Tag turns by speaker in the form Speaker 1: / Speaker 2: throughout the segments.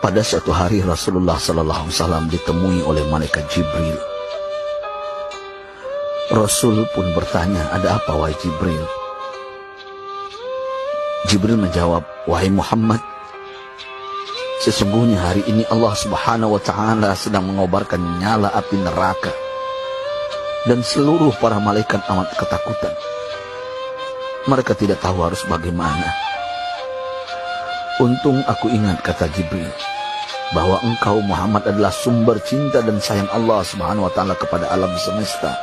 Speaker 1: Pada suatu hari Rasulullah SAW ditemui oleh malaikat Jibril. Rasul pun bertanya, "Ada apa wahai Jibril?" Jibril menjawab, "Wahai Muhammad, sesungguhnya hari ini Allah Subhanahu wa Ta'ala sedang mengobarkan nyala api neraka, dan seluruh para malaikat amat ketakutan. Mereka tidak tahu harus bagaimana. Untung aku ingat," kata Jibril, "bahwa engkau Muhammad adalah sumber cinta dan sayang Allah Subhanahu wa Ta'ala kepada alam semesta.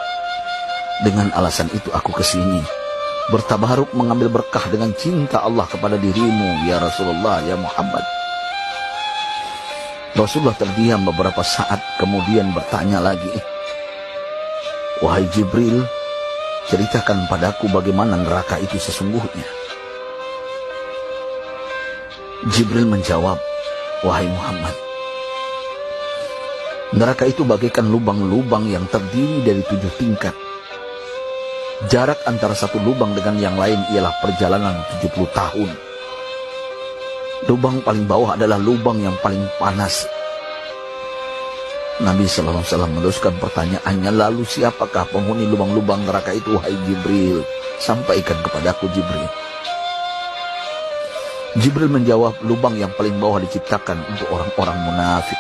Speaker 1: Dengan alasan itu aku kesini, bertabaruk mengambil berkah dengan cinta Allah kepada dirimu, ya Rasulullah, ya Muhammad." Rasulullah terdiam beberapa saat, kemudian bertanya lagi, "Wahai Jibril, ceritakan padaku bagaimana neraka itu sesungguhnya." Jibril menjawab, "Wahai Muhammad, neraka itu bagaikan lubang-lubang yang terdiri dari 7 tingkat. Jarak antara satu lubang dengan yang lain ialah perjalanan 70 tahun. Lubang paling bawah adalah lubang yang paling panas." Nabi SAW meneruskan pertanyaannya, "Lalu siapakah penghuni lubang-lubang neraka itu, wahai Jibril? Sampaikan kepadaku, Jibril." Jibril menjawab, "Lubang yang paling bawah diciptakan untuk orang-orang munafik.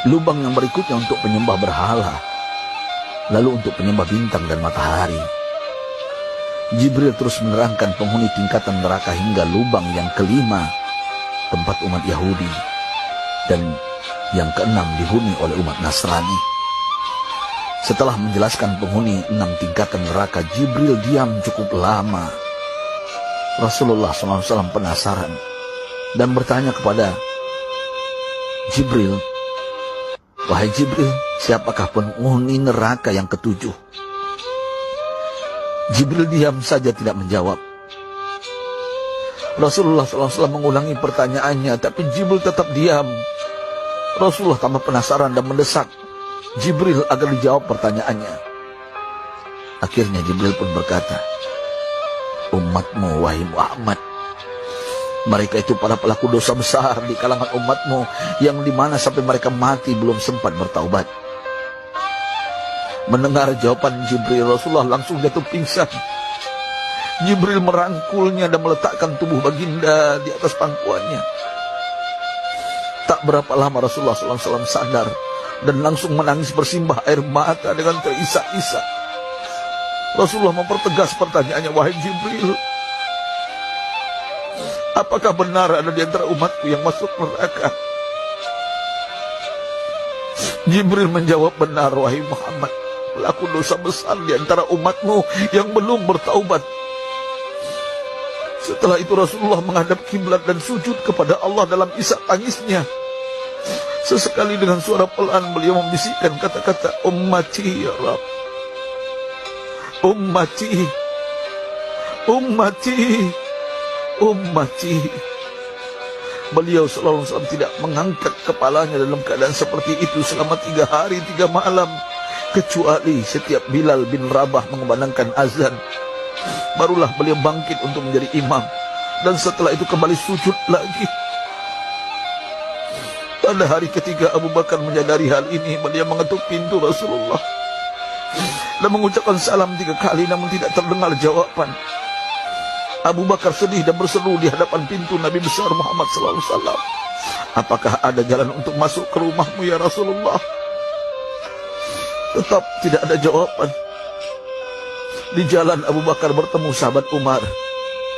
Speaker 1: Lubang yang berikutnya untuk penyembah berhala, lalu untuk penyembah bintang dan matahari." Jibril terus menerangkan penghuni tingkatan neraka hingga lubang yang kelima, tempat umat Yahudi, dan yang keenam dihuni oleh umat Nasrani. Setelah menjelaskan penghuni 6 tingkatan neraka, Jibril diam cukup lama. Rasulullah SAW penasaran dan bertanya kepada Jibril, "Wahai Jibril, siapakah penghuni neraka yang ketujuh?" Jibril diam saja tidak menjawab. Rasulullah SAW mengulangi pertanyaannya, tapi Jibril tetap diam. Rasulullah tambah penasaran dan mendesak Jibril agar dijawab pertanyaannya. Akhirnya Jibril pun berkata, "Umatmu, wahai Muhammad, mereka itu para pelaku dosa besar di kalangan umatmu, yang dimana sampai mereka mati belum sempat bertaubat." Mendengar jawaban Jibril, Rasulullah langsung jatuh pingsan. Jibril merangkulnya dan meletakkan tubuh baginda di atas pangkuannya. Tak berapa lama Rasulullah SAW sadar dan langsung menangis bersimbah air mata dengan terisak-isak. Rasulullah mempertegas pertanyaannya, "Wahai Jibril, apakah benar ada di antara umatku yang masuk neraka?" Jibril menjawab, "Benar, wahai Muhammad, pelaku dosa besar di antara umatmu yang belum bertaubat." Setelah itu Rasulullah menghadap kiblat dan sujud kepada Allah dalam isak tangisnya. Sesekali dengan suara pelan beliau membisikkan kata-kata, "Ummati ya Rabb, ummati, ummati, ummati." Beliau SAW tidak mengangkat kepalanya dalam keadaan seperti itu selama 3 hari 3 malam, kecuali setiap Bilal bin Rabah mengumandangkan azan, barulah beliau bangkit untuk menjadi imam, dan setelah itu kembali sujud lagi. Pada hari ketiga Abu Bakar menyadari hal ini, beliau mengetuk pintu Rasulullah dan mengucapkan salam 3 kali, namun tidak terdengar jawaban. Abu Bakar sedih dan berseru di hadapan pintu Nabi besar Muhammad SAW, "Apakah ada jalan untuk masuk ke rumahmu ya Rasulullah?" Tetap tidak ada jawaban. Di jalan Abu Bakar bertemu sahabat Umar.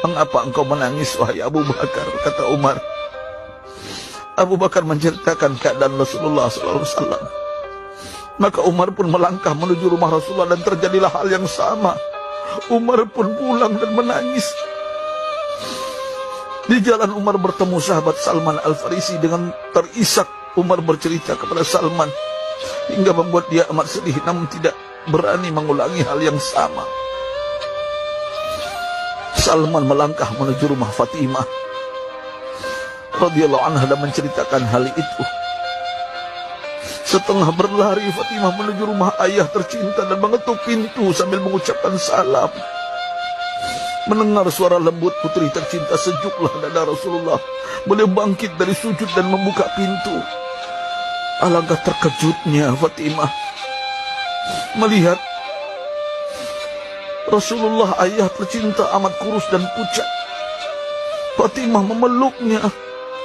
Speaker 1: "Mengapa engkau menangis, wahai Abu Bakar?" kata Umar. Abu Bakar menceritakan keadaan Rasulullah SAW. Maka Umar pun melangkah menuju rumah Rasulullah dan terjadilah hal yang sama. Umar pun pulang dan menangis. Di jalan Umar bertemu sahabat Salman Al-Farisi. Dengan terisak Umar bercerita kepada Salman hingga membuat dia amat sedih, namun tidak berani mengulangi hal yang sama. Salman melangkah menuju rumah Fatimah radhiyallahu anha dan menceritakan hal itu. Setengah berlari Fatimah menuju rumah ayah tercinta dan mengetuk pintu sambil mengucapkan salam. Mendengar suara lembut putri tercinta, sejuklah dada Rasulullah. Beliau bangkit dari sujud dan membuka pintu. Alangkah terkejutnya Fatimah melihat Rasulullah, ayah tercinta, amat kurus dan pucat. Fatimah memeluknya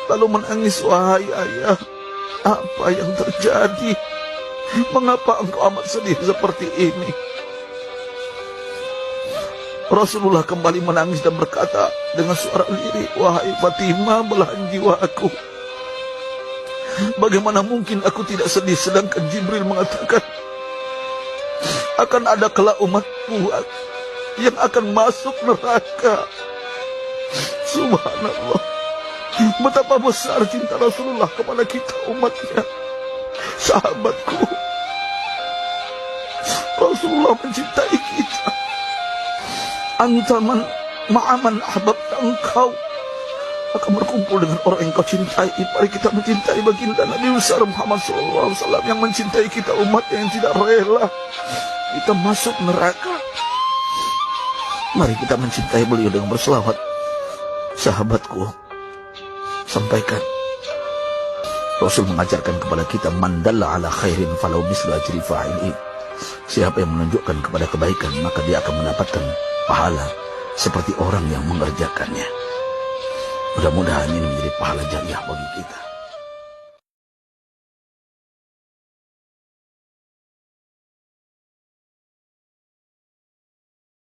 Speaker 1: lalu menangis. Wahai ayah, apa yang terjadi? Mengapa engkau amat sedih seperti ini? Rasulullah kembali menangis dan berkata dengan suara lirih, wahai Fatimah, belahan jiwa aku. Bagaimana mungkin aku tidak sedih sedangkan Jibril mengatakan akan ada kelak umatku yang akan masuk neraka. Subhanallah, betapa besar cinta Rasulullah kepada kita umatnya. Sahabatku, Rasulullah mencintai kita. Antaman ma'aman ahbab, engkau akan berkumpul dengan orang yang kau cintai. Mari kita mencintai baginda Nabi besar Muhammad SAW yang mencintai kita umat yang tidak rela kita masuk neraka. Mari kita mencintai beliau dengan berselawat. Sahabatku, sampaikan, Rasul mengajarkan kepada kita, man dalla ala khairin falau mislu ajri fa'ilin. Siapa yang menunjukkan kepada kebaikan, maka dia akan mendapatkan pahala seperti orang yang mengerjakannya. Mudah-mudahan ini menjadi pahala jariah bagi kita.